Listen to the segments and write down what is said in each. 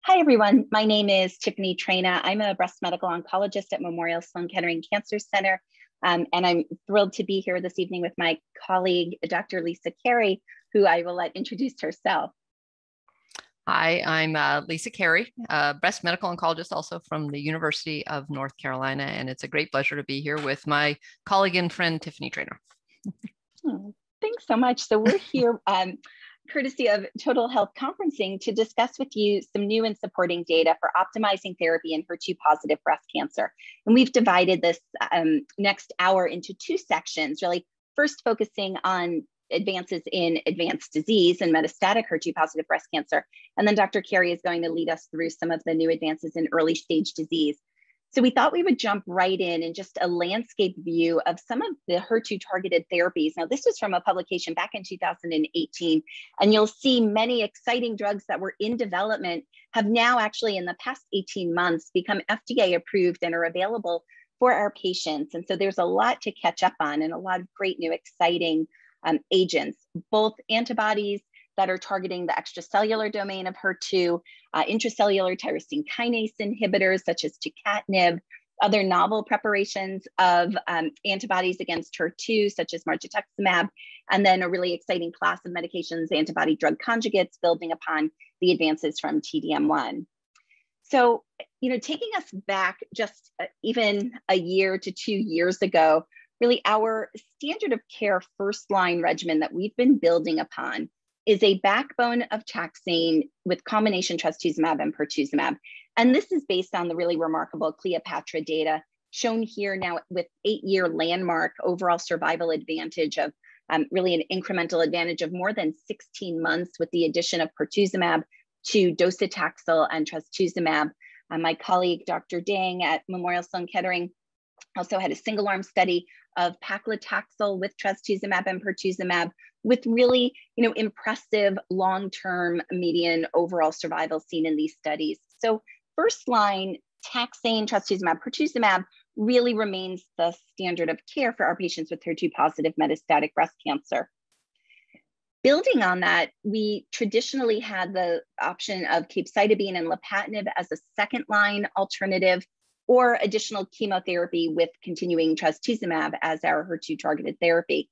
Hi, everyone. My name is Tiffany Traina. I'm a breast medical oncologist at Memorial Sloan Kettering Cancer Center. And I'm thrilled to be here this evening with my colleague, Dr. Lisa Carey, who I will let introduce herself. Hi, I'm Lisa Carey, breast medical oncologist also from the University of North Carolina. And it's a great pleasure to be here with my colleague and friend, Tiffany Traina. Thanks so much. So we're here courtesy of Total Health Conferencing to discuss with you some new and supporting data for optimizing therapy in HER2 positive breast cancer. And we've divided this next hour into two sections, really first focusing on advances in advanced disease and metastatic HER2 positive breast cancer. And then Dr. Carey is going to lead us through some of the new advances in early stage disease. So we thought we would jump right in just a landscape view of some of the HER2 targeted therapies. Now, this was from a publication back in 2018, and you'll see many exciting drugs that were in development have now actually in the past 18 months become FDA approved and are available for our patients. And so there's a lot to catch up on and a lot of great new exciting agents, both antibodies that are targeting the extracellular domain of HER2, intracellular tyrosine kinase inhibitors such as tucatinib, other novel preparations of antibodies against HER2 such as margetuximab, and then a really exciting class of medications, antibody drug conjugates, building upon the advances from TDM1. So, taking us back just even a year to 2 years ago, really our standard of care first line regimen that we've been building upon is a backbone of taxane with combination trastuzumab and pertuzumab. And this is based on the really remarkable Cleopatra data shown here now with 8-year landmark overall survival advantage of really an incremental advantage of more than 16 months with the addition of pertuzumab to docetaxel and trastuzumab. My colleague, Dr. Dang at Memorial Sloan Kettering, also had a single arm study of paclitaxel with trastuzumab and pertuzumab with really, impressive long-term median overall survival seen in these studies. So first line taxane, trastuzumab, pertuzumab really remains the standard of care for our patients with HER2 positive metastatic breast cancer. Building on that, we traditionally had the option of capecitabine and lapatinib as a second line alternative, or additional chemotherapy with continuing trastuzumab as our HER2 targeted therapy,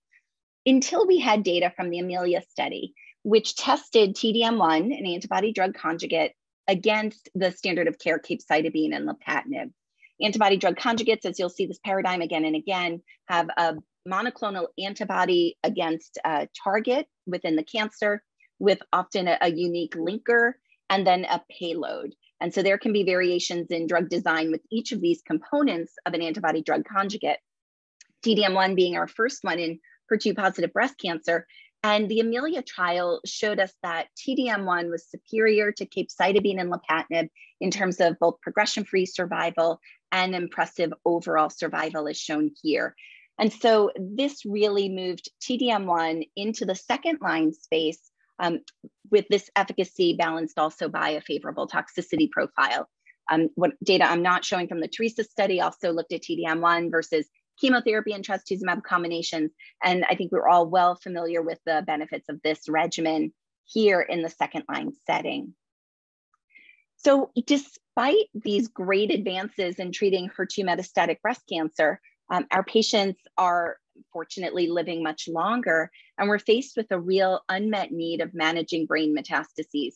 until we had data from the Amelia study, which tested TDM1, an antibody drug conjugate, against the standard of care capecitabine and lapatinib. Antibody drug conjugates, as you'll see this paradigm again and again, have a monoclonal antibody against a target within the cancer with often a unique linker and then a payload. And so there can be variations in drug design with each of these components of an antibody drug conjugate, TDM1 being our first one in HER2 positive breast cancer. And the Amelia trial showed us that TDM1 was superior to capecitabine and lapatinib in terms of both progression-free survival and impressive overall survival as shown here. And so this really moved TDM1 into the second line space with this efficacy balanced also by a favorable toxicity profile. What data I'm not showing from the Teresa study also looked at TDM1 versus chemotherapy and trastuzumab combinations. And I think we're all well familiar with the benefits of this regimen here in the second line setting. So despite these great advances in treating HER2 metastatic breast cancer, our patients are fortunately living much longer, and we're faced with a real unmet need of managing brain metastases.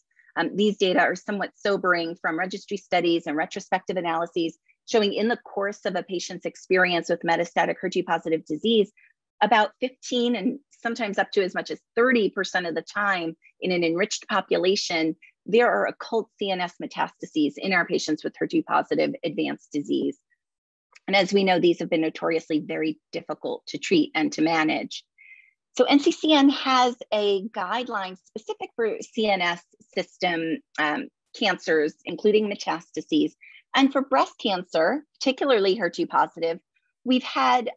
These data are somewhat sobering from registry studies and retrospective analyses showing in the course of a patient's experience with metastatic HER2 positive disease, about 15 and sometimes up to as much as 30% of the time in an enriched population, there are occult CNS metastases in our patients with HER2 positive advanced disease. And as we know, these have been notoriously very difficult to treat and to manage. So NCCN has a guideline specific for CNS system cancers, including metastases. And for breast cancer, particularly HER2 positive, we've had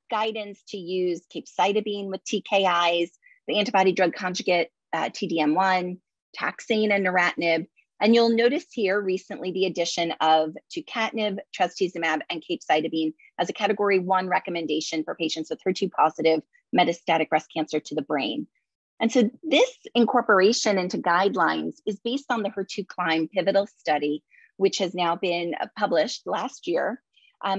guidance to use capecitabine with TKIs, the antibody drug conjugate TDM1, taxane and neratinib. And you'll notice here recently the addition of tucatinib, trastuzumab, and capecitabine as a category 1 recommendation for patients with HER2 positive metastatic breast cancer to the brain. And so this incorporation into guidelines is based on the HER2 CLIMB pivotal study, which has now been published last year,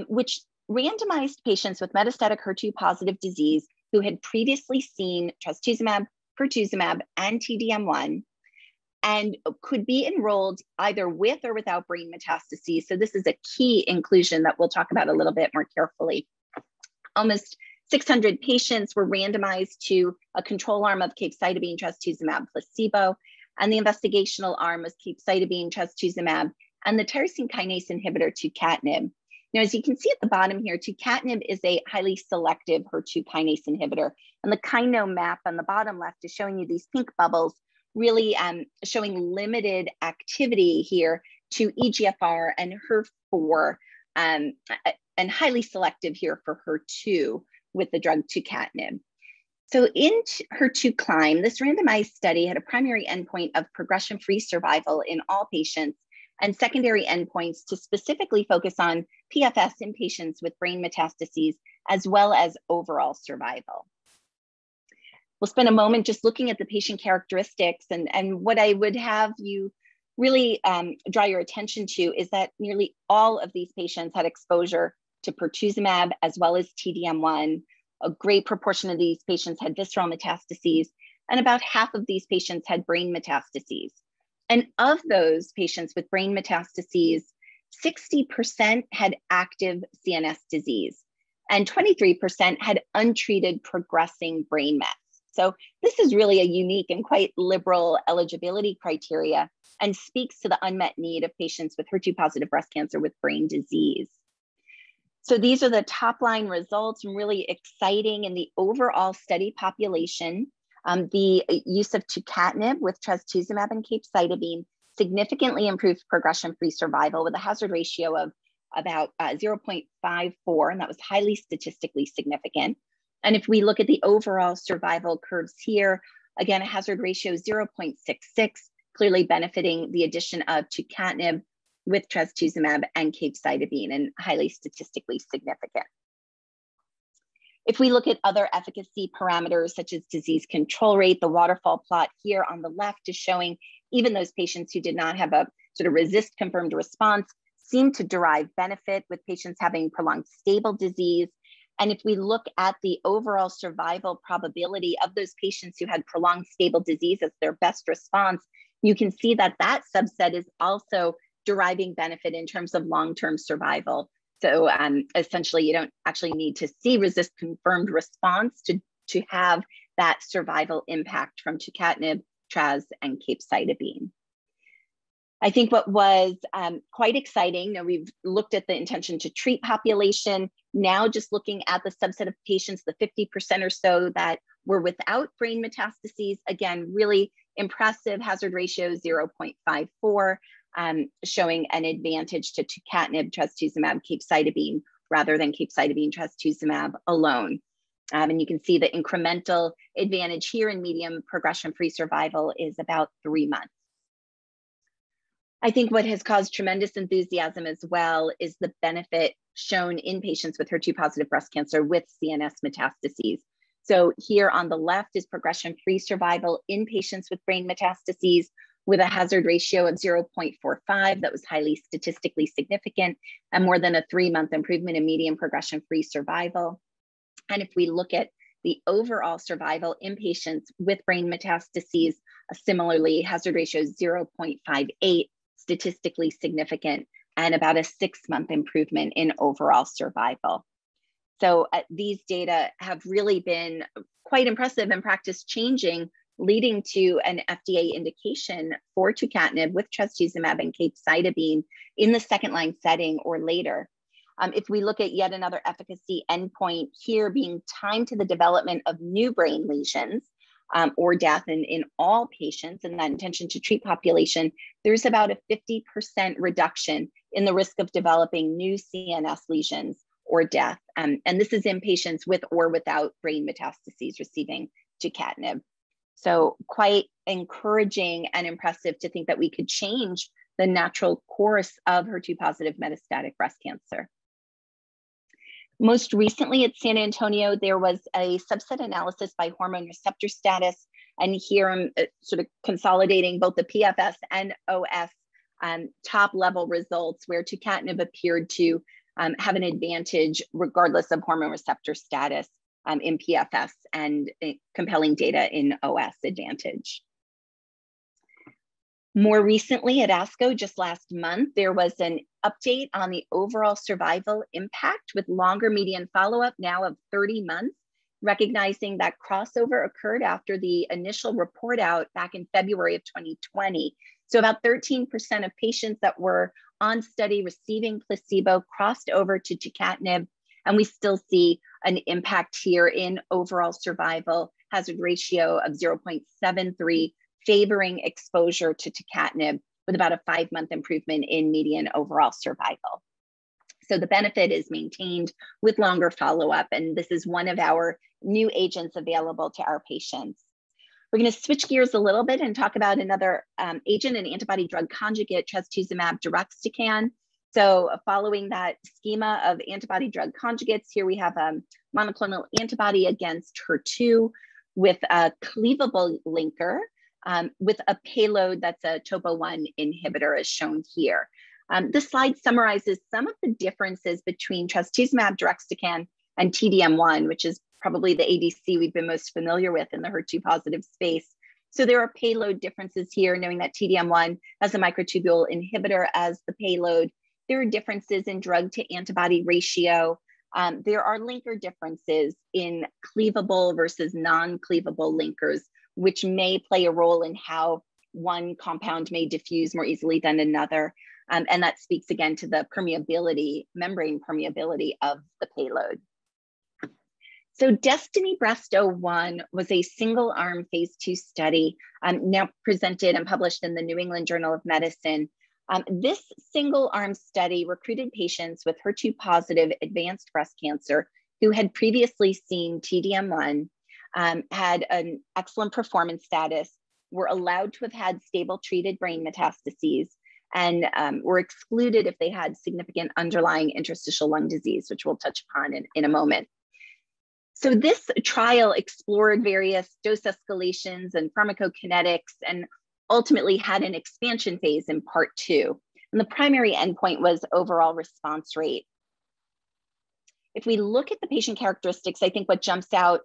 which randomized patients with metastatic HER2 positive disease who had previously seen trastuzumab, pertuzumab, and T-DM1, and could be enrolled either with or without brain metastases. So this is a key inclusion that we'll talk about a little bit more carefully. Almost 600 patients were randomized to a control arm of capecitabine, trastuzumab, placebo, and the investigational arm was capecitabine, trastuzumab, and the tyrosine kinase inhibitor tucatinib. Now, as you can see at the bottom here, tucatinib is a highly selective HER2 kinase inhibitor, and the kinome map on the bottom left is showing you these pink bubbles, really showing limited activity here to EGFR and HER4, and highly selective here for HER2 with the drug tucatinib. So in HER2 CLIMB, this randomized study had a primary endpoint of progression-free survival in all patients and secondary endpoints to specifically focus on PFS in patients with brain metastases, as well as overall survival. We'll spend a moment just looking at the patient characteristics, and what I would have you really draw your attention to is that nearly all of these patients had exposure to pertuzumab as well as T-DM1. A great proportion of these patients had visceral metastases, and about half of these patients had brain metastases. And of those patients with brain metastases, 60% had active CNS disease, and 23% had untreated progressing brain mets. So this is really a unique and quite liberal eligibility criteria and speaks to the unmet need of patients with HER2 positive breast cancer with brain disease. So these are the top line results, and really exciting in the overall study population. The use of tucatinib with trastuzumab and capecitabine significantly improved progression-free survival with a hazard ratio of about 0.54, and that was highly statistically significant. And if we look at the overall survival curves here, again, a hazard ratio 0.66, clearly benefiting the addition of tucatinib with trastuzumab and capecitabine, and highly statistically significant. If we look at other efficacy parameters such as disease control rate, the waterfall plot here on the left is showing even those patients who did not have a sort of RECIST confirmed response seem to derive benefit, with patients having prolonged stable disease. And if we look at the overall survival probability of those patients who had prolonged stable disease as their best response, you can see that that subset is also deriving benefit in terms of long-term survival. So essentially, you don't actually need to see RECIST confirmed response to have that survival impact from tucatinib, tras, and capecitabine. I think what was quite exciting, now we've looked at the intention to treat population, now just looking at the subset of patients, the 50% or so that were without brain metastases, again, really impressive hazard ratio 0.54, showing an advantage to tucatinib, trastuzumab, capecitabine, rather than capecitabine, trastuzumab alone. And you can see the incremental advantage here in median progression-free survival is about 3 months. I think what has caused tremendous enthusiasm as well is the benefit shown in patients with HER2 positive breast cancer with CNS metastases. So here on the left is progression-free survival in patients with brain metastases with a hazard ratio of 0.45 that was highly statistically significant, and more than a 3-month improvement in median progression-free survival. And if we look at the overall survival in patients with brain metastases, similarly, hazard ratio 0.58, statistically significant, and about a 6-month improvement in overall survival. So these data have really been quite impressive and practice changing, leading to an FDA indication for tucatinib with trastuzumab and capecitabine in the second-line setting or later. If we look at yet another efficacy endpoint here being time to the development of new brain lesions or death in all patients in that intention to treat population, there's about a 50% reduction in the risk of developing new CNS lesions or death. And this is in patients with or without brain metastases receiving tucatinib. So quite encouraging and impressive to think that we could change the natural course of HER2 positive metastatic breast cancer. Most recently at San Antonio, there was a subset analysis by hormone receptor status And here I'm sort of consolidating both the PFS and OS top level results where tucatinib appeared to have an advantage regardless of hormone receptor status in PFS and compelling data in OS advantage. More recently at ASCO, just last month, there was an update on the overall survival impact with longer median follow-up now of 30 months, recognizing that crossover occurred after the initial report out back in February of 2020. So about 13% of patients that were on study receiving placebo crossed over to tucatinib, and we still see an impact here in overall survival, hazard ratio of 0.73, favoring exposure to tucatinib with about a 5-month improvement in median overall survival. So the benefit is maintained with longer follow-up, and this is one of our new agents available to our patients. We're going to switch gears a little bit and talk about another agent, an antibody drug conjugate, trastuzumab deruxtecan. So following that schema of antibody drug conjugates, here we have a monoclonal antibody against HER2 with a cleavable linker with a payload that's a topo-1 inhibitor as shown here. This slide summarizes some of the differences between trastuzumab deruxtecan and TDM1, which is probably the ADC we've been most familiar with in the HER2 positive space. So there are payload differences here, knowing that TDM1 has a microtubule inhibitor as the payload. There are differences in drug to antibody ratio. There are linker differences in cleavable versus non-cleavable linkers, which may play a role in how one compound may diffuse more easily than another. And that speaks again to the permeability, membrane permeability of the payload. So DESTINY-Breast01 was a single-arm phase 2 study now presented and published in the New England Journal of Medicine. This single-arm study recruited patients with HER2 positive advanced breast cancer who had previously seen TDM1, had an excellent performance status, were allowed to have had stable treated brain metastases, and were excluded if they had significant underlying interstitial lung disease, which we'll touch upon in a moment. So this trial explored various dose escalations and pharmacokinetics and ultimately had an expansion phase in part 2. And the primary endpoint was overall response rate. If we look at the patient characteristics, I think what jumps out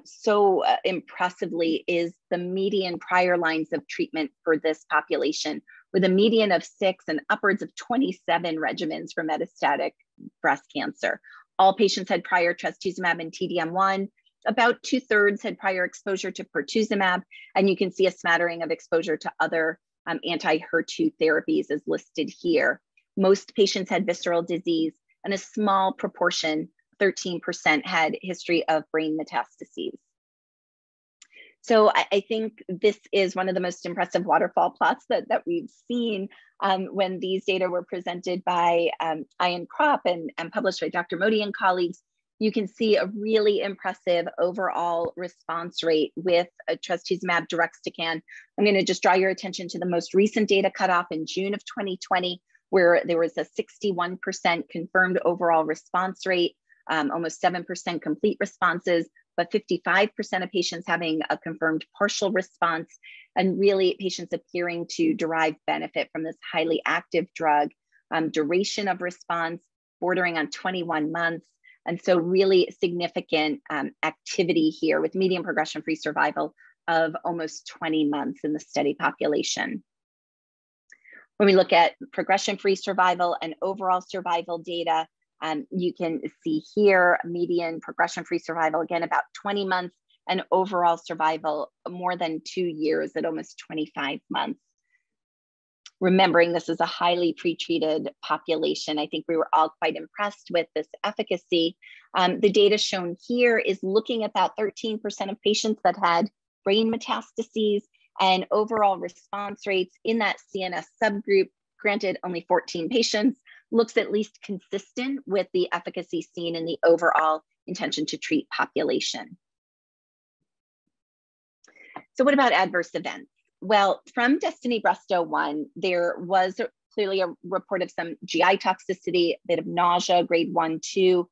so impressively is the median prior lines of treatment for this population, with a median of 6 and upwards of 27 regimens for metastatic breast cancer. All patients had prior trastuzumab and TDM1. About 2/3 had prior exposure to pertuzumab, and you can see a smattering of exposure to other anti-HER2 therapies as listed here. Most patients had visceral disease, and a small proportion, 13%, had history of brain metastases. So I think this is one of the most impressive waterfall plots that we've seen when these data were presented by Ian Kropp and published by Dr. Modi and colleagues. You can see a really impressive overall response rate with trastuzumab deruxtecan. I'm going to just draw your attention to the most recent data cutoff in June of 2020, where there was a 61% confirmed overall response rate, almost 7% complete responses, but 55% of patients having a confirmed partial response, and really patients appearing to derive benefit from this highly active drug. Duration of response bordering on 21 months. And so really significant activity here with median progression-free survival of almost 20 months in the study population. When we look at progression-free survival and overall survival data, you can see here median progression-free survival, again, about 20 months, and overall survival more than 2 years at almost 25 months. Remembering this is a highly pretreated population, I think we were all quite impressed with this efficacy. The data shown here is looking at about 13% of patients that had brain metastases, and overall response rates in that CNS subgroup, granted only 14 patients, looks at least consistent with the efficacy seen in the overall intention to treat population. So what about adverse events? Well, from DESTINY-Breast01, there was clearly a report of some GI toxicity, a bit of nausea, grade 1, 2,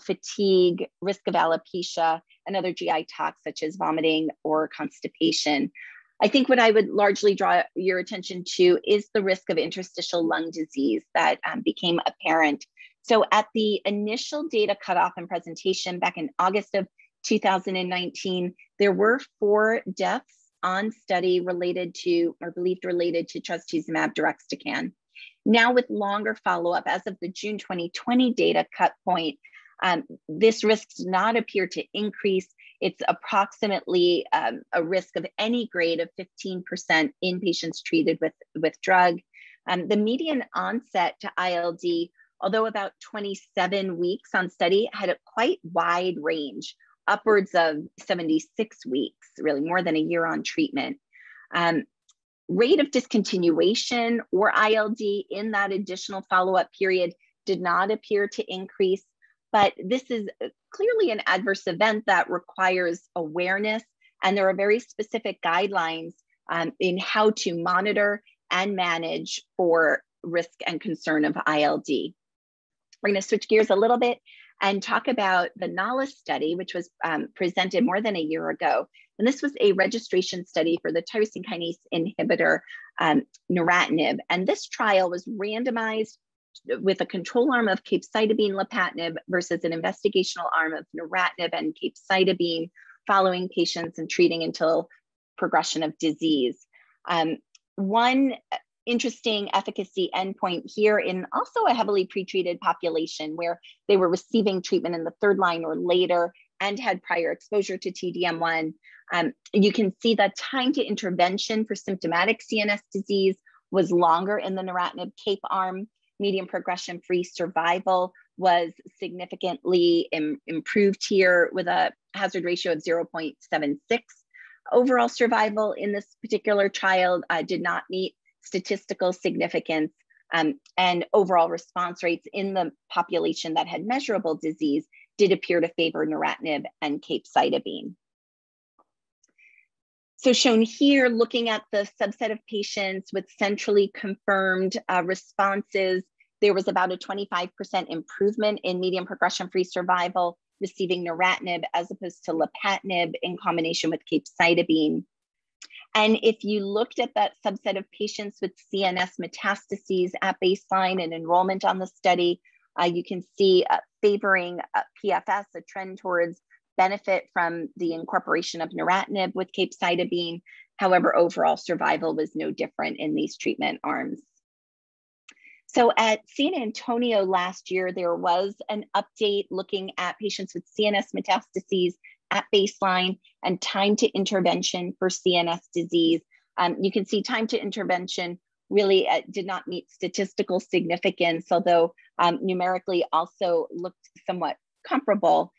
fatigue, risk of alopecia, and other GI tox such as vomiting or constipation. I think what I would largely draw your attention to is the risk of interstitial lung disease that became apparent. So at the initial data cutoff and presentation back in August of 2019, there were 4 deaths on study related to, or believed related to, trastuzumab deruxtecan. Now with longer follow-up, as of the June 2020 data cut point, this risk does not appear to increase. It's approximately a risk of any grade of 15% in patients treated with drug. The median onset to ILD, although about 27 weeks on study, had a quite wide range, upwards of 76 weeks, really more than a year on treatment. Rate of discontinuation or ILD in that additional follow-up period did not appear to increase, but this is clearly an adverse event that requires awareness, and there are very specific guidelines in how to monitor and manage for risk and concern of ILD. We're going to switch gears a little bit and talk about the NALIS study, which was presented more than a year ago. And this was a registration study for the tyrosine kinase inhibitor, Neratinib. And this trial was randomized with a control arm of capecitabine lapatinib versus an investigational arm of Neratinib and capecitabine, following patients and treating until progression of disease. One interesting efficacy endpoint here in also a heavily pretreated population where they were receiving treatment in the 3rd line or later and had prior exposure to T-DM1. You can see that time to intervention for symptomatic CNS disease was longer in the Neratinib cape arm. Median progression-free survival was significantly improved here with a hazard ratio of 0.76. Overall survival in this particular trial did not meet statistical significance, and overall response rates in the population that had measurable disease did appear to favor Neratinib and capecitabine. So shown here, looking at the subset of patients with centrally confirmed responses, there was about a 25% improvement in median progression-free survival receiving Neratinib as opposed to lapatinib in combination with capecitabine. And if you looked at that subset of patients with CNS metastases at baseline and enrollment on the study, you can see favoring PFS, a trend towards benefit from the incorporation of Neratinib with capecitabine. However, overall survival was no different in these treatment arms. So at San Antonio last year, there was an update looking at patients with CNS metastases at baseline and time to intervention for CNS disease. You can see time to intervention really did not meet statistical significance, although numerically also looked somewhat comparable.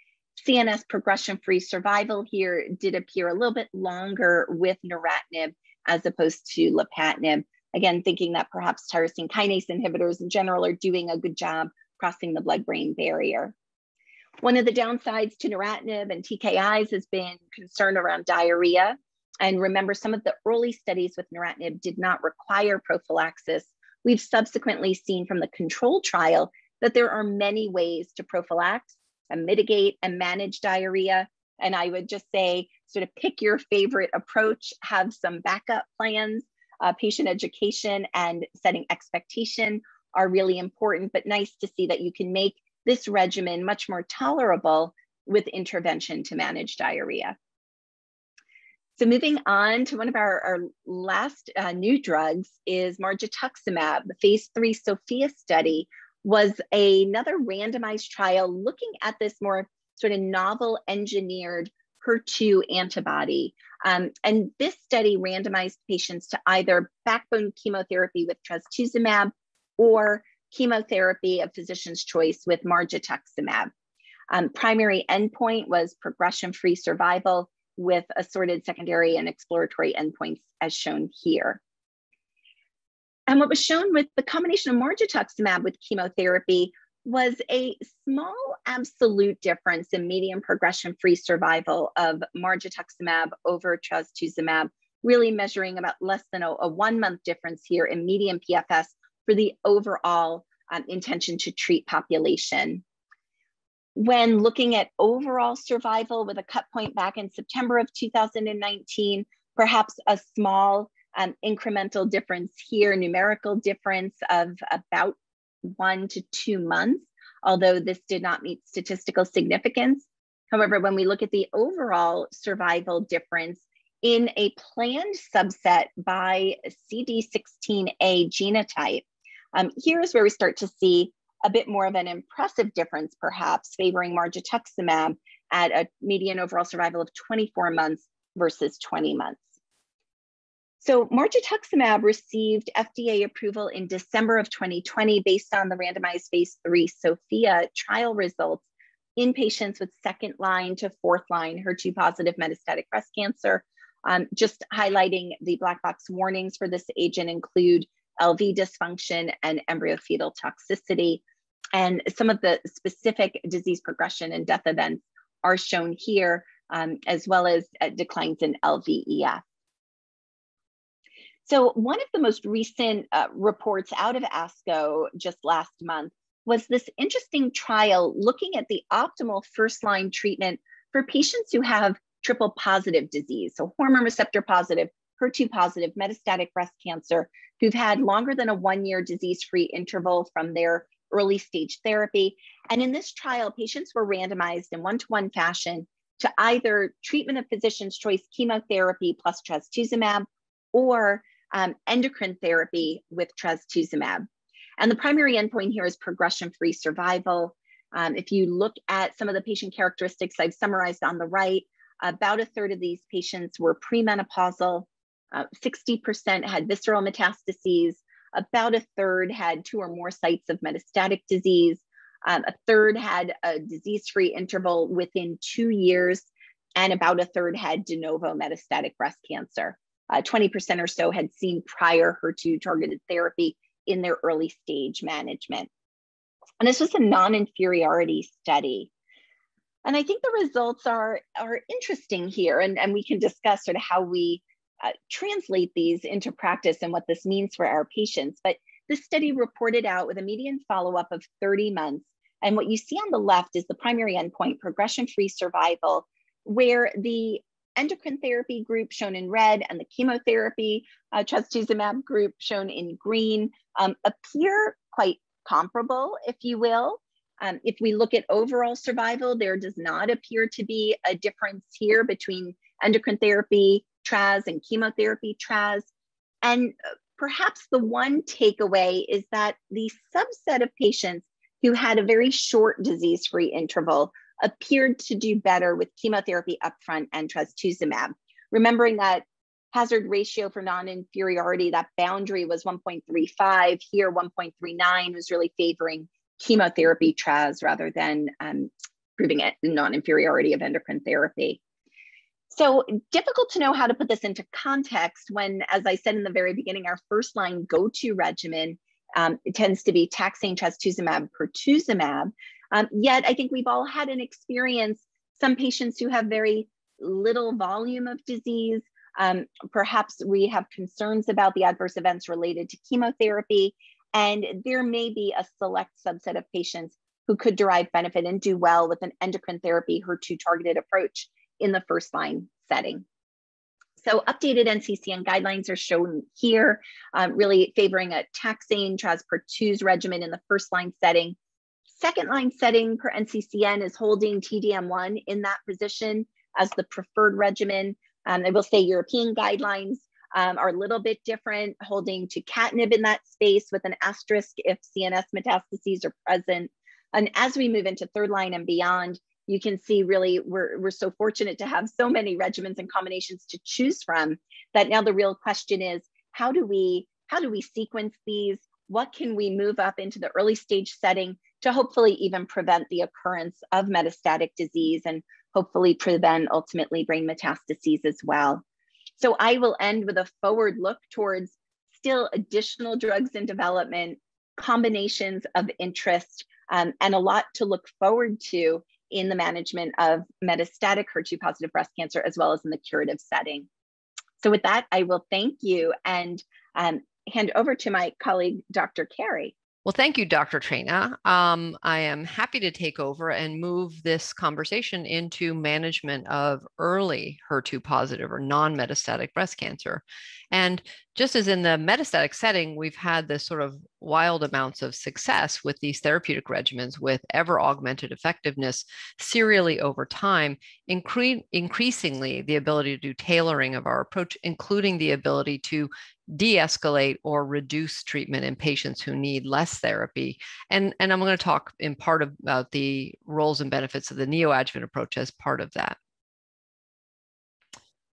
CNS progression-free survival here did appear a little bit longer with Neratinib as opposed to lapatinib. Again, thinking that perhaps tyrosine kinase inhibitors in general are doing a good job crossing the blood-brain barrier. One of the downsides to Neratinib and TKIs has been concern around diarrhea. And remember, some of the early studies with Neratinib did not require prophylaxis. We've subsequently seen from the control trial that there are many ways to prophylax and mitigate and manage diarrhea. And I would just say, sort of pick your favorite approach, have some backup plans. Patient education and setting expectation are really important, but nice to see that you can make this regimen much more tolerable with intervention to manage diarrhea. So moving on to one of our last new drugs is margetuximab. The phase 3 SOPHIA study was another randomized trial looking at this more sort of novel engineered HER2 antibody. And this study randomized patients to either backbone chemotherapy with trastuzumab or chemotherapy of physician's choice with margetuximab. Primary endpoint was progression-free survival with assorted secondary and exploratory endpoints as shown here. And what was shown with the combination of margetuximab with chemotherapy was a small absolute difference in median progression-free survival of margetuximab over trastuzumab, really measuring about less than a 1-month difference here in median PFS for the overall intention to treat population. When looking at overall survival with a cut point back in September of 2019, perhaps a small incremental difference here, numerical difference of about 1 to 2 months, although this did not meet statistical significance. However, when we look at the overall survival difference in a planned subset by CD16A genotype, here's where we start to see a bit more of an impressive difference, perhaps favoring margetuximab at a median overall survival of 24 months versus 20 months. So margetuximab received FDA approval in December of 2020 based on the randomized phase 3 SOPHIA trial results in patients with second line to fourth line HER2 positive metastatic breast cancer. Just highlighting the black box warnings for this agent include LV dysfunction and embryo-fetal toxicity. And some of the specific disease progression and death events are shown here, as well as declines in LVEF. So one of the most recent reports out of ASCO just last month was this interesting trial looking at the optimal first-line treatment for patients who have triple positive disease, so hormone receptor positive, HER2 positive metastatic breast cancer, who've had longer than a 1-year disease-free interval from their early stage therapy. And in this trial, patients were randomized in 1-to-1 fashion to either treatment of physician's choice chemotherapy plus trastuzumab or endocrine therapy with trastuzumab. And the primary endpoint here is progression-free survival. If you look at some of the patient characteristics I've summarized on the right, about a third of these patients were premenopausal, 60% had visceral metastases, about a third had 2 or more sites of metastatic disease, a third had a disease-free interval within 2 years, and about a third had de novo metastatic breast cancer. 20% or so had seen prior HER2 targeted therapy in their early stage management. And this was a non-inferiority study. And I think the results are interesting here, and we can discuss sort of how we translate these into practice and what this means for our patients. But this study reported out with a median follow-up of 30 months. And what you see on the left is the primary endpoint, progression-free survival, where the endocrine therapy group shown in red and the chemotherapy trastuzumab group shown in green appear quite comparable, if you will. If we look at overall survival, there does not appear to be a difference here between endocrine therapy tras and chemotherapy tras. And perhaps the one takeaway is that the subset of patients who had a very short disease-free interval appeared to do better with chemotherapy upfront and trastuzumab. Remembering that hazard ratio for non-inferiority, that boundary was 1.35, here 1.39 was really favoring chemotherapy tras rather than proving it non-inferiority of endocrine therapy. So difficult to know how to put this into context when, as I said in the very beginning, our first line go-to regimen it tends to be taxane, trastuzumab, pertuzumab. Yet I think we've all had an experience, some patients who have very little volume of disease, perhaps we have concerns about the adverse events related to chemotherapy, and there may be a select subset of patients who could derive benefit and do well with an endocrine therapy HER2 targeted approach in the first line setting. So updated NCCN guidelines are shown here, really favoring a taxane tras-pertuz regimen in the first line setting. Second line setting per NCCN is holding TDM1 in that position as the preferred regimen. I will say European guidelines are a little bit different, holding to Tucatinib in that space with an asterisk if CNS metastases are present. And as we move into third line and beyond, you can see really we're so fortunate to have so many regimens and combinations to choose from that now the real question is, how do we sequence these? What can we move up into the early stage setting to hopefully even prevent the occurrence of metastatic disease and hopefully prevent ultimately brain metastases as well. So I will end with a forward look towards still additional drugs in development, combinations of interest, and a lot to look forward to in the management of metastatic HER2 positive breast cancer, as well as in the curative setting. So with that, I will thank you and hand over to my colleague, Dr. Carey. Well, thank you, Dr. Traina. I am happy to take over and move this conversation into management of early HER2 positive or non-metastatic breast cancer. And just as in the metastatic setting, we've had this sort of wild amounts of success with these therapeutic regimens with ever augmented effectiveness serially over time, increasingly the ability to do tailoring of our approach, including the ability to de-escalate or reduce treatment in patients who need less therapy. And I'm going to talk in part about the roles and benefits of the neoadjuvant approach as part of that.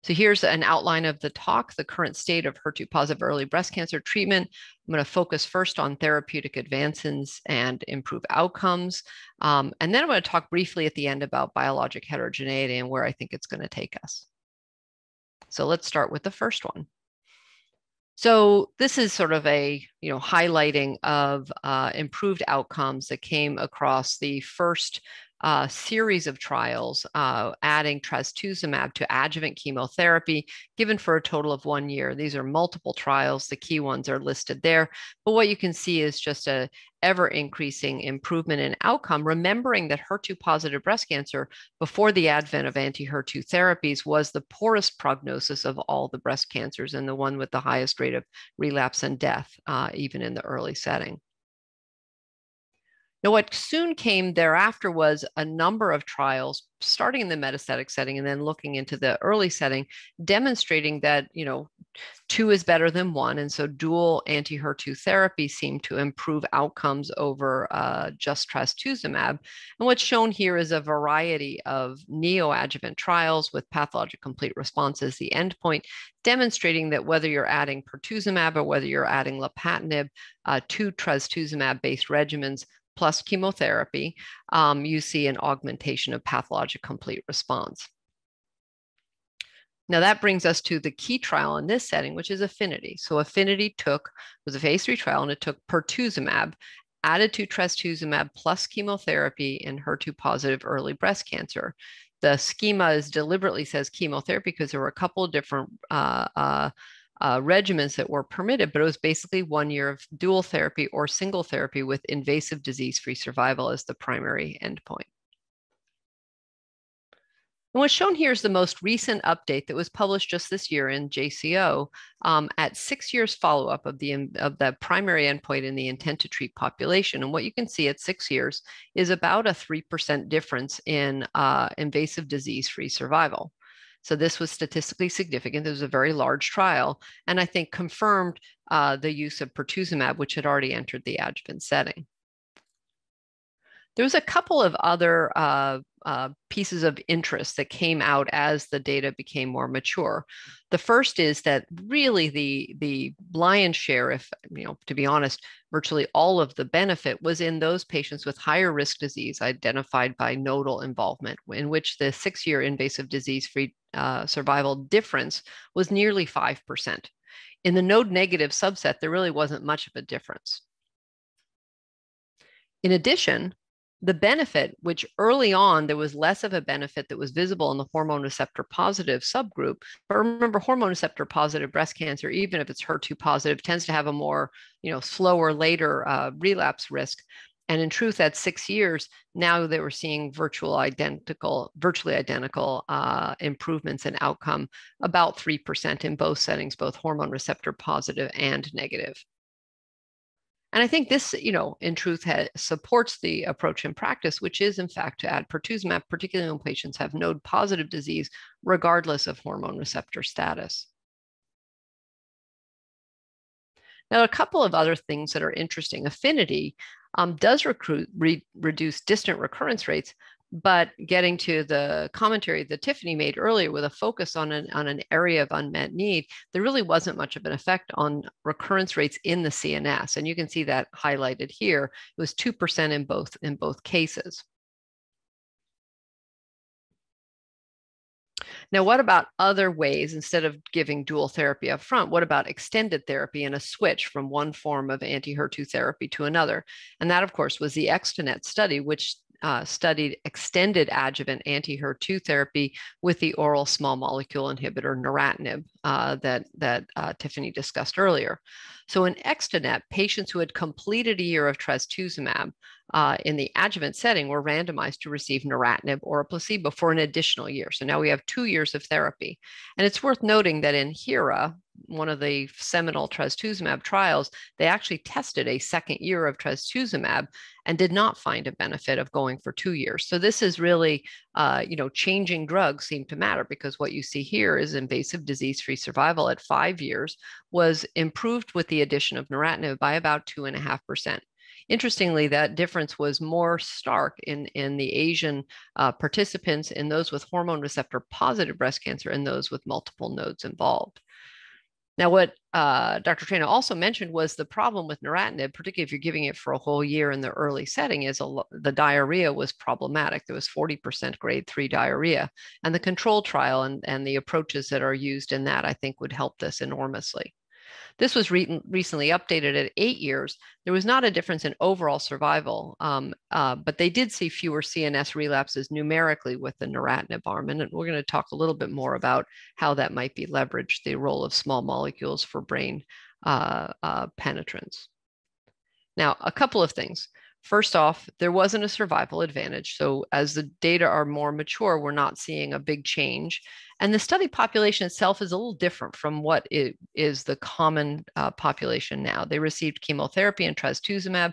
So here's an outline of the talk, the current state of HER2 positive early breast cancer treatment. I'm going to focus first on therapeutic advances and improve outcomes. And then I'm going to talk briefly at the end about biologic heterogeneity and where I think it's going to take us. So let's start with the first one. So this is sort of a highlighting of improved outcomes that came across the first series of trials adding trastuzumab to adjuvant chemotherapy given for a total of 1 year. These are multiple trials. The key ones are listed there. But what you can see is just a ever increasing improvement in outcome, remembering that HER2 positive breast cancer before the advent of anti-HER2 therapies was the poorest prognosis of all the breast cancers and the one with the highest rate of relapse and death, even in the early setting. Now, what soon came thereafter was a number of trials, starting in the metastatic setting and then looking into the early setting, demonstrating that, 2 is better than 1. And so dual anti-HER2 therapy seemed to improve outcomes over just trastuzumab. And what's shown here is a variety of neoadjuvant trials with pathologic complete response as the endpoint, demonstrating that whether you're adding pertuzumab or whether you're adding lapatinib to trastuzumab-based regimens, plus chemotherapy, you see an augmentation of pathologic complete response. Now that brings us to the key trial in this setting, which is Affinity. So Affinity was a phase 3 trial, and it took pertuzumab added to trastuzumab plus chemotherapy in HER2 positive early breast cancer. The schema deliberately says chemotherapy because there were a couple of different regimens that were permitted, but it was basically 1 year of dual therapy or single therapy with invasive disease-free survival as the primary endpoint. And what's shown here is the most recent update that was published just this year in JCO at 6 years follow-up of the primary endpoint in the intent to treat population. And what you can see at 6 years is about a 3% difference in invasive disease-free survival. So this was statistically significant. It was a very large trial, and I think confirmed the use of pertuzumab, which had already entered the adjuvant setting. There was a couple of other pieces of interest that came out as the data became more mature. The first is that really the lion's share, if to be honest, virtually all of the benefit was in those patients with higher risk disease identified by nodal involvement, in which the 6-year invasive disease-free survival difference was nearly 5%. In the node negative subset, there really wasn't much of a difference. In addition, the benefit, which early on there was less of a benefit that was visible in the hormone receptor positive subgroup. But remember, hormone receptor positive breast cancer, even if it's HER2 positive, tends to have a more slower later relapse risk. And in truth, at 6 years, now they were seeing virtually identical improvements in outcome, about 3% in both settings, both hormone receptor positive and negative. And I think this, in truth, supports the approach in practice, which is, in fact, to add pertuzumab, particularly when patients have node-positive disease, regardless of hormone receptor status. Now, a couple of other things that are interesting. Affinity does reduce distant recurrence rates, but getting to the commentary that Tiffany made earlier with a focus on an area of unmet need, there really wasn't much of an effect on recurrence rates in the CNS. And you can see that highlighted here. It was 2% in both cases. Now, what about other ways, instead of giving dual therapy up front, what about extended therapy and a switch from one form of anti-HER2 therapy to another? And that, of course, was the ExteNet study, which studied extended adjuvant anti-HER2 therapy with the oral small molecule inhibitor Neratinib that Tiffany discussed earlier. So in ExteNet, patients who had completed a year of Trastuzumab in the adjuvant setting were randomized to receive Neratinib or a placebo for an additional year. So now we have 2 years of therapy. And it's worth noting that in HERA, one of the seminal Trastuzumab trials, they actually tested a second year of Trastuzumab and did not find a benefit of going for 2 years. So this is really, changing drugs seem to matter, because what you see here is invasive disease-free survival at 5 years was improved with the addition of Neratinib by about 2.5%. Interestingly, that difference was more stark in the Asian participants, in those with hormone receptor positive breast cancer, and those with multiple nodes involved. Now, what Dr. Traina also mentioned was the problem with Neratinib, particularly if you're giving it for a whole year in the early setting, is the diarrhea was problematic. There was 40% grade 3 diarrhea. And the control trial and the approaches that are used in that, I think, would help this enormously. This was recently updated at 8 years. There was not a difference in overall survival, but they did see fewer CNS relapses numerically with the Neratinib arm. And we're going to talk a little bit more about how that might be leveraged, the role of small molecules for brain penetrance. Now, a couple of things. First off, there wasn't a survival advantage. So as the data are more mature, we're not seeing a big change. And the study population itself is a little different from what is the common population now. They received chemotherapy and Trastuzumab.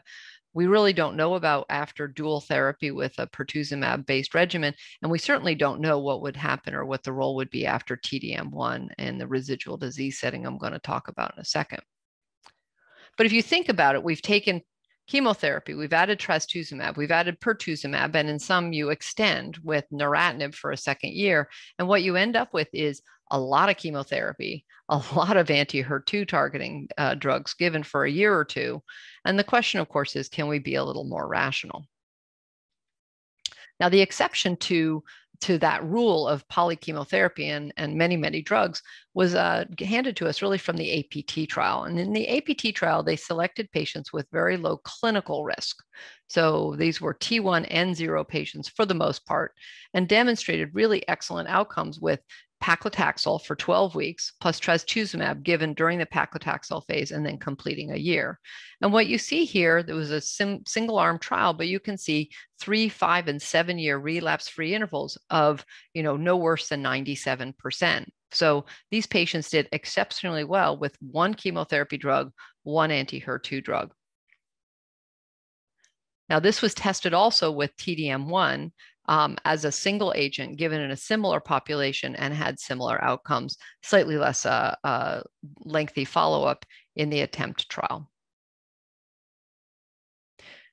We really don't know about after dual therapy with a pertuzumab-based regimen, and we certainly don't know what would happen or what the role would be after TDM1 and the residual disease setting I'm going to talk about in a second. But if you think about it, we've taken chemotherapy, we've added Trastuzumab, we've added pertuzumab, and in some you extend with Neratinib for a second year. And what you end up with is a lot of chemotherapy, a lot of anti-HER2 targeting drugs given for a year or two. And the question, of course, is, can we be a little more rational? Now, the exception to that rule of polychemotherapy and many drugs was handed to us really from the APT trial. And in the APT trial, they selected patients with very low clinical risk. So these were T1 and 0 patients for the most part, and demonstrated really excellent outcomes with paclitaxel for 12 weeks, plus Trastuzumab given during the paclitaxel phase and then completing a year. And what you see here, there was a single arm trial, but you can see 3, 5, and 7 year relapse-free intervals of, no worse than 97%. So these patients did exceptionally well with one chemotherapy drug, one anti-HER2 drug. Now, this was tested also with TDM1 as a single agent given in a similar population and had similar outcomes, slightly less lengthy follow-up in the ATTEMPT trial.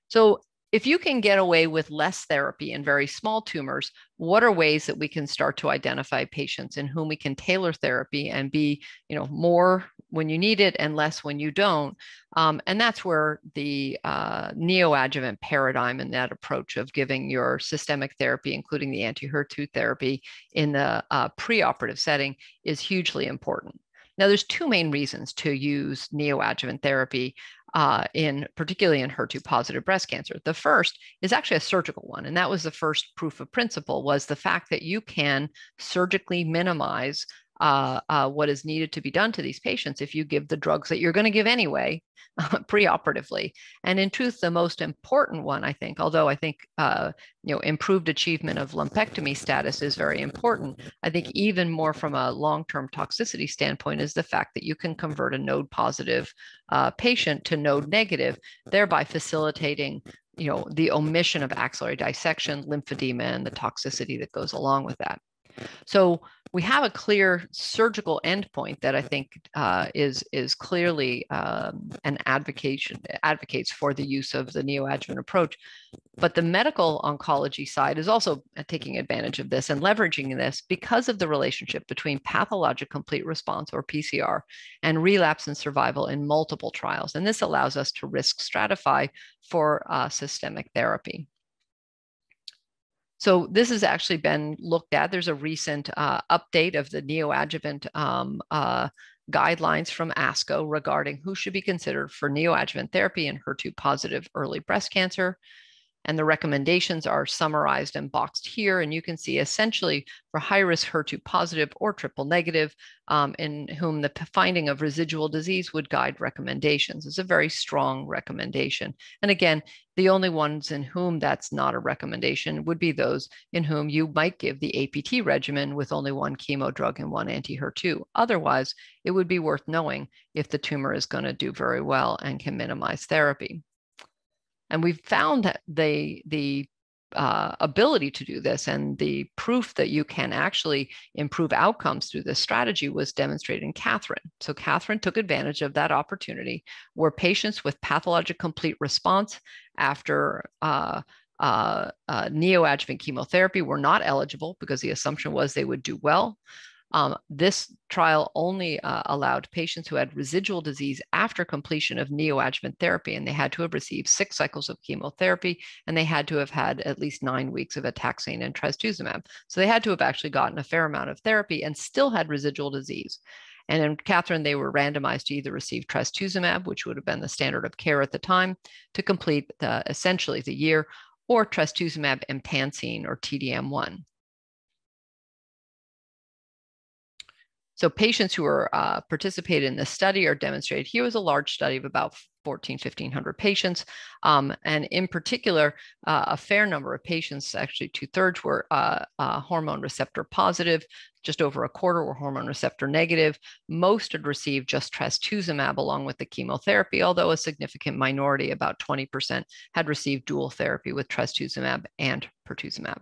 So if you can get away with less therapy in very small tumors, what are ways that we can start to identify patients in whom we can tailor therapy and be, more when you need it and less when you don't? And that's where the neoadjuvant paradigm and that approach of giving your systemic therapy, including the anti-HER2 therapy in the preoperative setting, is hugely important. Now, there's 2 main reasons to use neoadjuvant therapy particularly in HER2 positive breast cancer. The first is actually a surgical one, and that was the first proof of principle, was the fact that you can surgically minimize what is needed to be done to these patients if you give the drugs that you're going to give anyway preoperatively. And in truth, the most important one, I think, although I think improved achievement of lumpectomy status is very important, I think even more from a long-term toxicity standpoint is the fact that you can convert a node positive patient to node negative, thereby facilitating the omission of axillary dissection, lymphedema, and the toxicity that goes along with that. So we have a clear surgical endpoint that I think is clearly an advocates for the use of the neoadjuvant approach. But the medical oncology side is also taking advantage of this and leveraging this because of the relationship between pathologic complete response, or PCR, and relapse and survival in multiple trials. And this allows us to risk stratify for systemic therapy. So this has actually been looked at. There's a recent update of the neoadjuvant guidelines from ASCO regarding who should be considered for neoadjuvant therapy in HER2 positive early breast cancer. And the recommendations are summarized and boxed here. And you can see essentially for high-risk HER2 positive or triple negative, in whom the finding of residual disease would guide recommendations. It's a very strong recommendation. And again, the only ones in whom that's not a recommendation would be those in whom you might give the APT regimen with only one chemo drug and one anti-HER2. Otherwise, it would be worth knowing if the tumor is going to do very well and can minimize therapy. And we've found that the ability to do this and the proof that you can actually improve outcomes through this strategy was demonstrated in KATHERINE. So KATHERINE took advantage of that opportunity where patients with pathologic complete response after neoadjuvant chemotherapy were not eligible because the assumption was they would do well. This trial only allowed patients who had residual disease after completion of neoadjuvant therapy, and they had to have received 6 cycles of chemotherapy, and they had to have had at least 9 weeks of a taxane and trastuzumab. So they had to have actually gotten a fair amount of therapy and still had residual disease. And in KATHERINE, they were randomized to either receive trastuzumab, which would have been the standard of care at the time, to complete essentially the year, or trastuzumab emtansine or TDM1. So patients who are participated in this study are demonstrated. Here was a large study of about 1,500 patients. And in particular, a fair number of patients, actually 2/3 were hormone receptor positive, just over a quarter were hormone receptor negative. Most had received just trastuzumab along with the chemotherapy, although a significant minority, about 20%, had received dual therapy with trastuzumab and pertuzumab.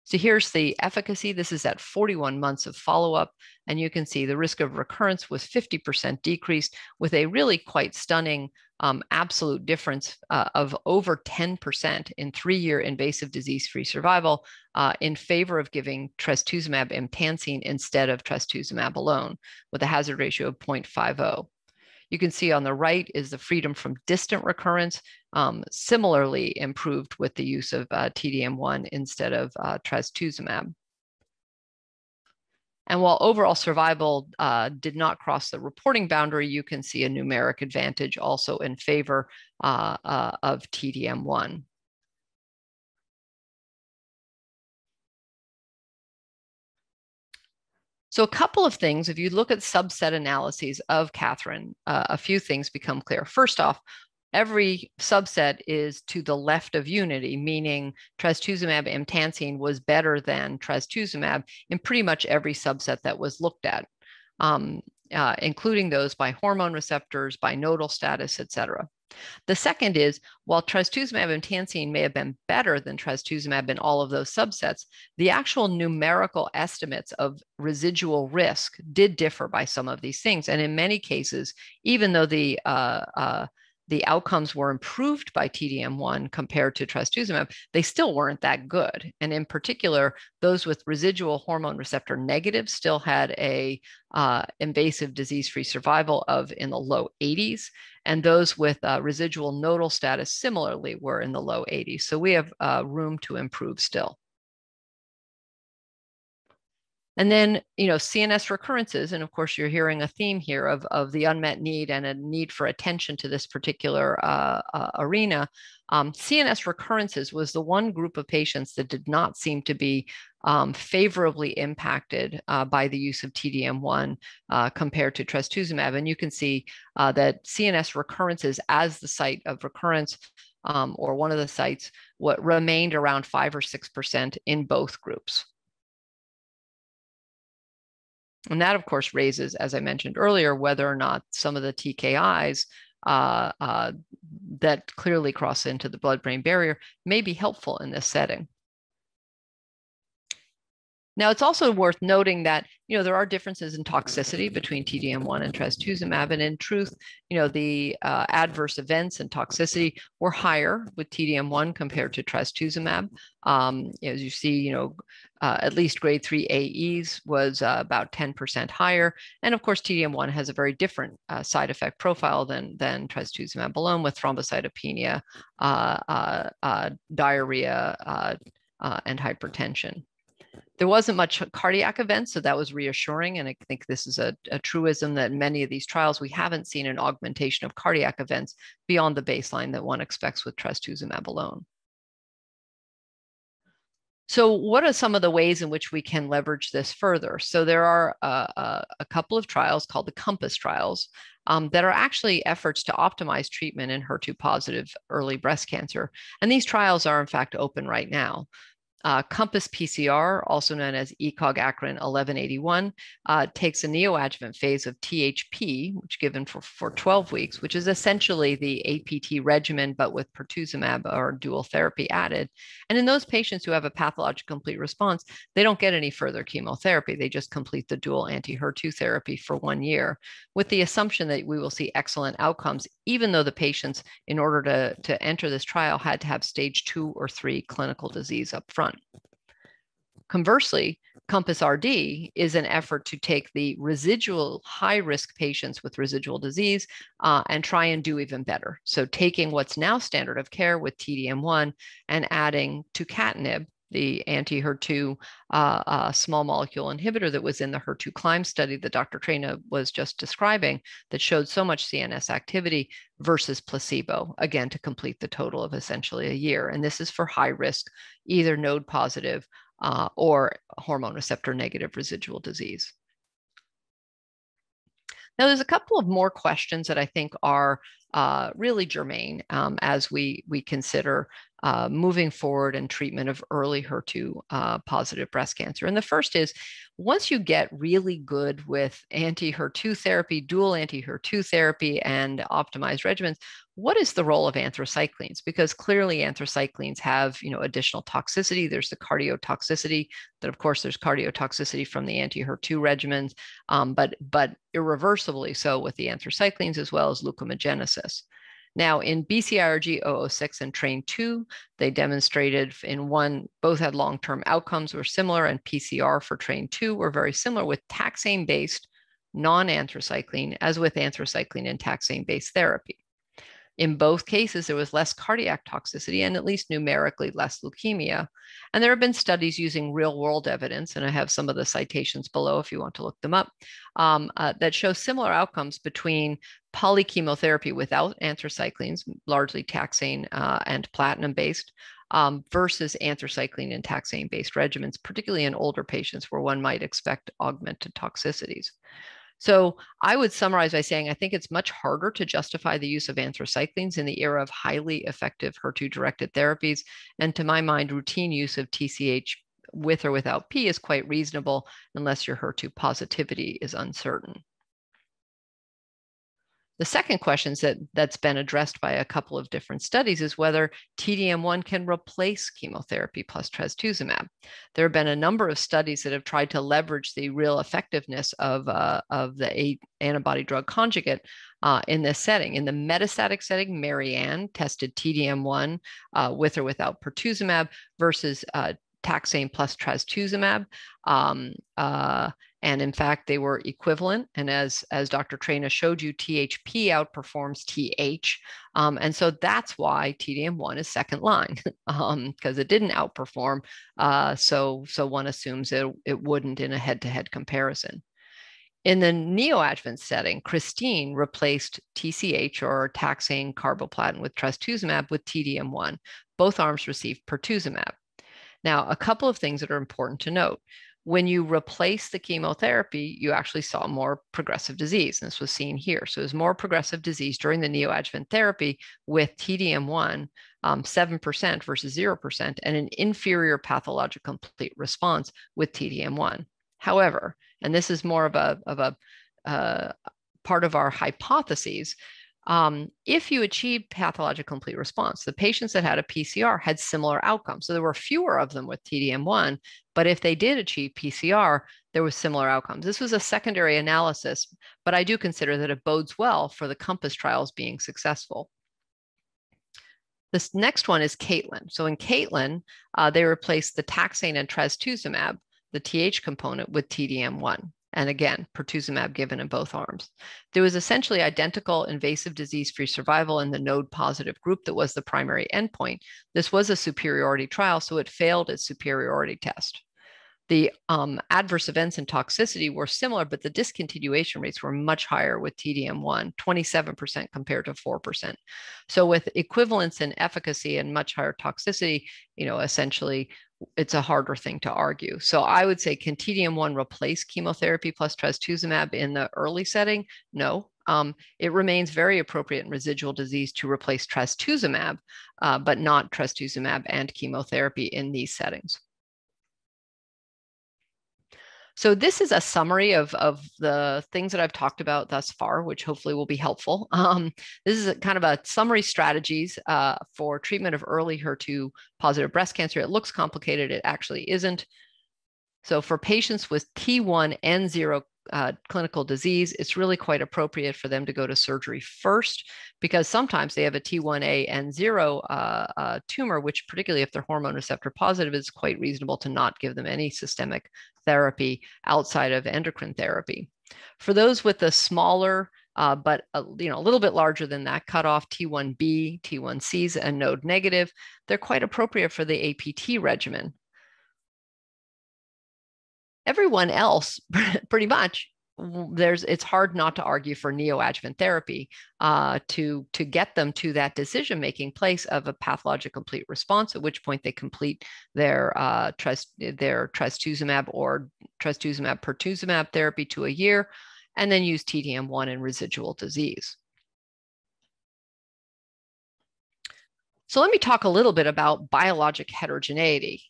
So here's the efficacy. This is at 41 months of follow-up, and you can see the risk of recurrence was 50% decreased with a really quite stunning absolute difference of over 10% in 3-year invasive disease-free survival in favor of giving trastuzumab emtansine instead of trastuzumab alone, with a hazard ratio of 0.50. You can see on the right is the freedom from distant recurrence, similarly improved with the use of TDM1 instead of trastuzumab. And while overall survival did not cross the reporting boundary, you can see a numeric advantage also in favor of TDM1. So a couple of things, if you look at subset analyses of KATHERINE, a few things become clear. First off, every subset is to the left of unity, meaning trastuzumab emtansine was better than trastuzumab in pretty much every subset that was looked at, including those by hormone receptors, by nodal status, et cetera. The second is, while trastuzumab emtansine may have been better than trastuzumab in all of those subsets, the actual numerical estimates of residual risk did differ by some of these things. And in many cases, even though the outcomes were improved by TDM1 compared to trastuzumab, they still weren't that good. And in particular, those with residual hormone receptor negative still had a invasive disease-free survival of in the low 80s. And those with residual nodal status similarly were in the low 80s. So we have room to improve still. And then, CNS recurrences, and of course, you're hearing a theme here of the unmet need and a need for attention to this particular arena. CNS recurrences was the one group of patients that did not seem to be favorably impacted by the use of TDM1 compared to trastuzumab. And you can see that CNS recurrences as the site of recurrence, or one of the sites, what remained around 5 or 6% in both groups. And that, of course, raises, as I mentioned earlier, whether or not some of the TKIs that clearly cross into the blood-brain barrier may be helpful in this setting. Now, it's also worth noting that, there are differences in toxicity between TDM1 and trastuzumab. And in truth, the adverse events and toxicity were higher with TDM1 compared to trastuzumab. As you see, at least grade 3 AEs was about 10% higher. And of course, TDM1 has a very different side effect profile than trastuzumab alone, with thrombocytopenia, diarrhea, and hypertension. There wasn't much cardiac events, so that was reassuring. And I think this is a truism that in many of these trials, we haven't seen an augmentation of cardiac events beyond the baseline that one expects with trastuzumab alone. So what are some of the ways in which we can leverage this further? So there are a couple of trials called the COMPASS trials that are actually efforts to optimize treatment in HER2 positive early breast cancer. And these trials are in fact open right now. COMPASS PCR, also known as ECOG acrin 1181, takes a neoadjuvant phase of THP, which is given for 12 weeks, which is essentially the APT regimen, but with pertuzumab or dual therapy added. And in those patients who have a pathologic complete response, they don't get any further chemotherapy. They just complete the dual anti-HER2 therapy for 1 year, with the assumption that we will see excellent outcomes, even though the patients, in order to enter this trial, had to have stage 2 or 3 clinical disease up front. Conversely, COMPASS RD is an effort to take the residual high-risk patients with residual disease and try and do even better. So taking what's now standard of care with TDM1 and adding tucatinib, the anti-HER2 small molecule inhibitor that was in the HER2 CLIMB study that Dr. Traina was just describing, that showed so much CNS activity versus placebo, again, to complete the total of essentially a year. And this is for high risk, either node positive or hormone receptor negative residual disease. Now, there's a couple of more questions that I think are really germane as we consider moving forward in treatment of early HER2 positive breast cancer. And the first is, once you get really good with anti-HER2 therapy, dual anti-HER2 therapy, and optimized regimens, what is the role of anthracyclines? Because clearly anthracyclines have, additional toxicity. There's the cardiotoxicity, that of course there's cardiotoxicity from the anti-HER2 regimens, but irreversibly so with the anthracyclines, as well as leukomegenesis. Now, in BCIRG 006 and Train-2, they demonstrated both had long-term outcomes were similar, and PCR for Train-2 were very similar with taxane-based non-anthracycline as with anthracycline and taxane-based therapy. In both cases, there was less cardiac toxicity and at least numerically less leukemia. And there have been studies using real-world evidence, and I have some of the citations below if you want to look them up, that show similar outcomes between polychemotherapy without anthracyclines, largely taxane and platinum-based, versus anthracycline and taxane-based regimens, particularly in older patients where one might expect augmented toxicities. So I would summarize by saying I think it's much harder to justify the use of anthracyclines in the era of highly effective HER2-directed therapies. And to my mind, routine use of TCH with or without P is quite reasonable unless your HER2 positivity is uncertain. The second question that's been addressed by a couple of different studies is whether TDM1 can replace chemotherapy plus trastuzumab. There have been a number of studies that have tried to leverage the real effectiveness of the antibody drug conjugate in this setting. In the metastatic setting, Marianne tested TDM1 with or without pertuzumab versus taxane plus trastuzumab. And in fact, they were equivalent. And as Dr. Traina showed you, THP outperforms TH. And so that's why TDM1 is second line, because it didn't outperform. So one assumes it wouldn't in a head-to-head comparison. In the neoadjuvant setting, Christine replaced TCH or taxane carboplatin with trastuzumab with TDM1. Both arms received pertuzumab. Now, a couple of things that are important to note. When you replace the chemotherapy, you actually saw more progressive disease. And this was seen here. So there's more progressive disease during the neoadjuvant therapy with TDM1, 7% versus 0%, and an inferior pathologic complete response with TDM1. However, and this is more of a part of our hypotheses, if you achieve pathologic complete response, the patients that had a PCR had similar outcomes. So there were fewer of them with TDM1, but if they did achieve PCR, there was similar outcomes. This was a secondary analysis, but I do consider that it bodes well for the COMPASS trials being successful. This next one is Caitlin. So in Caitlin, they replaced the taxane and trastuzumab, the TH component, with TDM1. And again, pertuzumab given in both arms. There was essentially identical invasive disease-free survival in the node-positive group that was the primary endpoint. This was a superiority trial, so it failed its superiority test. The adverse events and toxicity were similar, but the discontinuation rates were much higher with TDM1, 27% compared to 4%. So with equivalence in efficacy and much higher toxicity, essentially it's a harder thing to argue. So I would say, can TDM1 replace chemotherapy plus trastuzumab in the early setting? No. It remains very appropriate in residual disease to replace trastuzumab, but not trastuzumab and chemotherapy in these settings. So this is a summary of the things that I've talked about thus far, which hopefully will be helpful. This is kind of a summary strategies for treatment of early HER2 positive breast cancer. It looks complicated. It actually isn't. So for patients with T1 and 0 clinical disease, it's really quite appropriate for them to go to surgery first, because sometimes they have a T1A and 0 tumor, which particularly if they're hormone receptor positive, is quite reasonable to not give them any systemic therapy outside of endocrine therapy. For those with a smaller, but a little bit larger than that cutoff, T1B, T1Cs, and node negative, they're quite appropriate for the APT regimen. Everyone else, pretty much, it's hard not to argue for neoadjuvant therapy to get them to that decision-making place of a pathologic complete response, at which point they complete their trastuzumab or trastuzumab pertuzumab therapy to a year, and then use TDM1 in residual disease. So let me talk a little bit about biologic heterogeneity.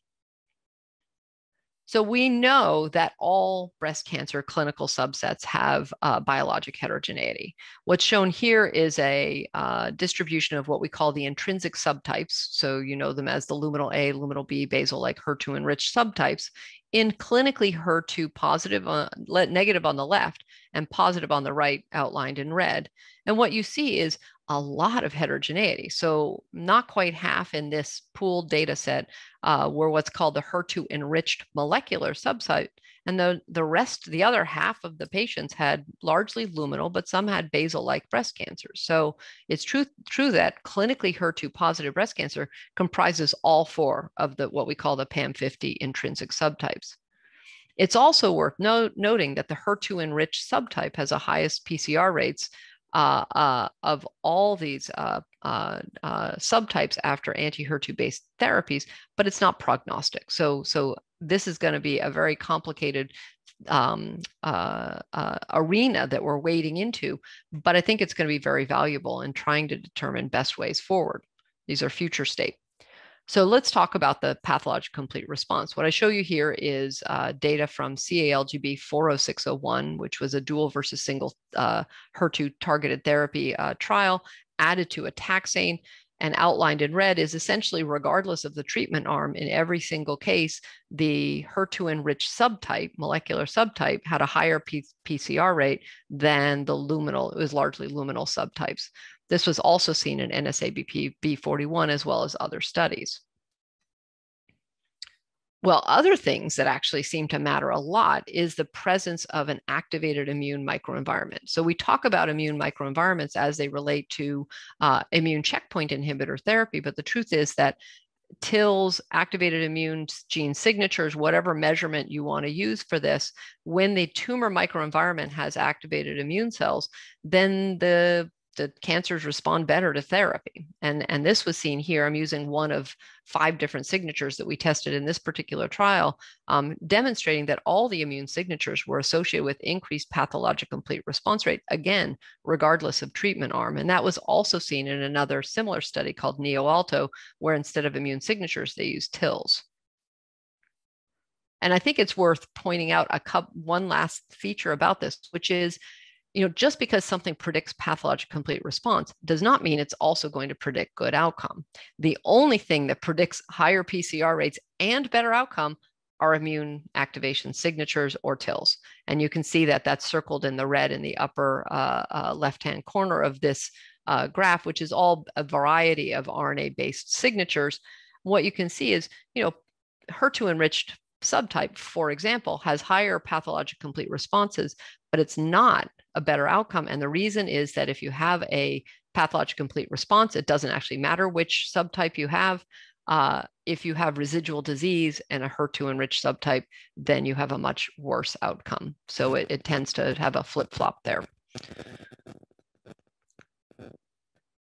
So we know that all breast cancer clinical subsets have biologic heterogeneity. What's shown here is a distribution of what we call the intrinsic subtypes. So you know them as the luminal A, luminal B, basal-like HER2 enriched subtypes in clinically HER2 positive, negative on the left and positive on the right, outlined in red. And what you see is a lot of heterogeneity. So not quite half in this pooled data set were what's called the HER2 enriched molecular subtype. And the other half of the patients had largely luminal, but some had basal-like breast cancer. So it's true that clinically HER2 positive breast cancer comprises all four of what we call the PAM50 intrinsic subtypes. It's also worth noting that the HER2 enriched subtype has the highest PCR rates of all these subtypes after anti-HER2 based therapies, but it's not prognostic. So this is going to be a very complicated arena that we're wading into, but I think it's going to be very valuable in trying to determine best ways forward. These are future state. So let's talk about the pathologic complete response. What I show you here is data from CALGB 40601, which was a dual versus single HER2 targeted therapy trial added to a taxane, and outlined in red is essentially regardless of the treatment arm, in every single case, the HER2 enriched subtype, molecular subtype, had a higher PCR rate than the luminal, it was largely luminal subtypes. This was also seen in NSABP B41 as well as other studies. Well, other things that actually seem to matter a lot is the presence of an activated immune microenvironment. So we talk about immune microenvironments as they relate to immune checkpoint inhibitor therapy, but the truth is that TILs, activated immune gene signatures, whatever measurement you want to use for this, when the tumor microenvironment has activated immune cells, then the cancers respond better to therapy. And this was seen here. I'm using one of 5 different signatures that we tested in this particular trial, demonstrating that all the immune signatures were associated with increased pathologic complete response rate, again, regardless of treatment arm. And that was also seen in another similar study called NeoAlto, where instead of immune signatures, they used TILs. And I think it's worth pointing out one last feature about this, which is, just because something predicts pathologic complete response does not mean it's also going to predict good outcome. The only thing that predicts higher PCR rates and better outcome are immune activation signatures or TILs. And you can see that that's circled in the red in the upper left-hand corner of this graph, which is all a variety of RNA-based signatures. What you can see is, HER2 enriched subtype, for example, has higher pathologic complete responses, but it's not a better outcome. And the reason is that if you have a pathologic complete response, it doesn't actually matter which subtype you have. If you have residual disease and a HER2 enriched subtype, then you have a much worse outcome. So it tends to have a flip-flop there.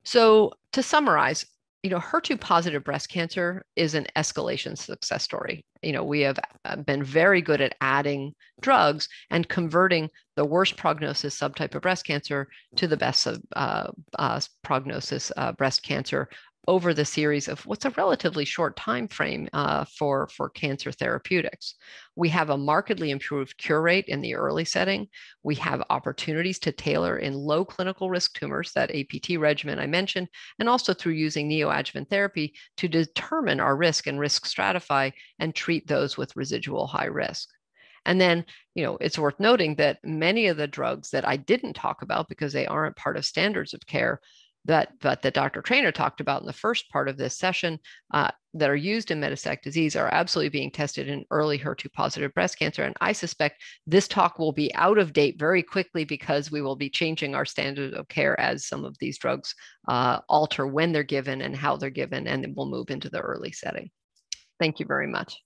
So to summarize, HER2 positive breast cancer is an escalation success story. We have been very good at adding drugs and converting the worst prognosis subtype of breast cancer to the best prognosis breast cancer over the series of what's a relatively short time frame for cancer therapeutics. We have a markedly improved cure rate in the early setting. We have opportunities to tailor in low clinical risk tumors, that APT regimen I mentioned, and also through using neoadjuvant therapy to determine our risk and risk stratify and treat those with residual high risk. And then, it's worth noting that many of the drugs that I didn't talk about because they aren't part of standards of care, but that Dr. Traina talked about in the first part of this session that are used in metastatic disease are absolutely being tested in early HER2 positive breast cancer. And I suspect this talk will be out of date very quickly because we will be changing our standard of care as some of these drugs alter when they're given and how they're given, and then we'll move into the early setting. Thank you very much.